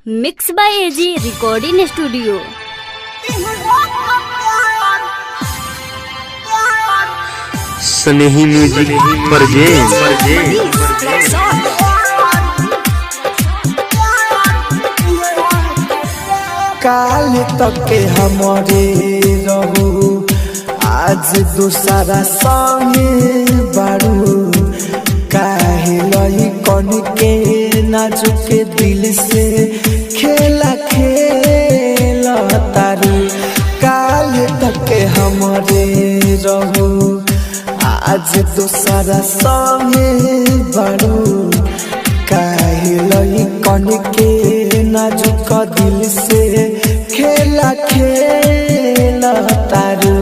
Mix by AG recording studio. Snehi music काल तक के हमारे रहू आज दूसरा संगे बारू काहे लई कन के नाजुक दिल से खेला खेला तारू। काल तक के हमारे रहू आज दूसरा संगे बारू काहे लई कन के नाजुक दिल से खेला खेला तारू।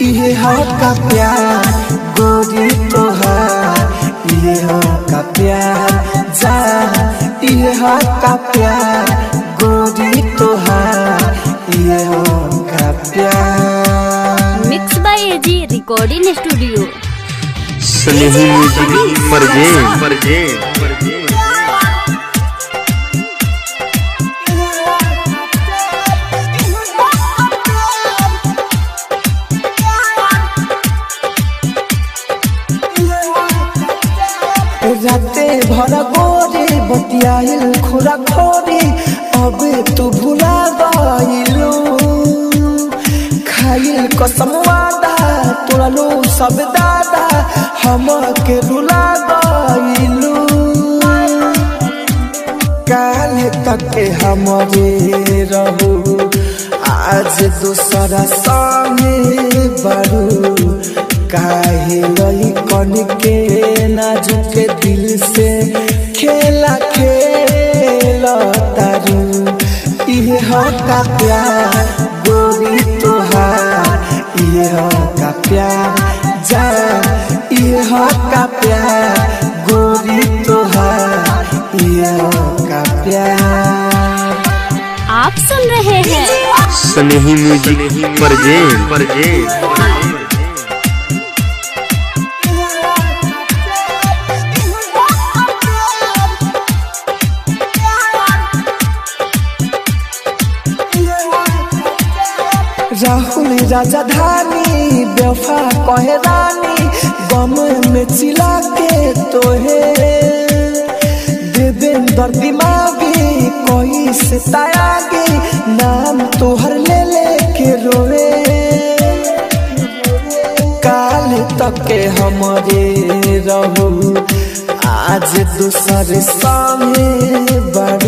ये का प्यार गोरी तोहार ये का प्यार जा ये का प्यार गोरी तोहार ये का प्यार। Mix by AG recording studio. Snehi music मरजे राते भर गोरे बतियाइल खुरा खोरी अब तू भुला गइलू खाइल कसम वादा तोड़लू सब दादा हम के रुला गइलू। काल तक के हमारे रहू आज दूसरा संगे बारू काहे लई कन के नाजुक दिल से खेला खेला तारू। ये का प्यार गोरी तोहार ये का प्यार जा ये का प्यार गोरी तोहार ये का प्यार। आप सुन रहे हैं स्नेही म्यूजिक मरजे राहुल राजधानी बेवफा कहे रानी गम में चिल्ला के तोहे देवेंद्र दिमागी कोई से तायागी नाम तोहर ले के रोवे। काल तक के हमारे रहू आज दूसरे संगे बड़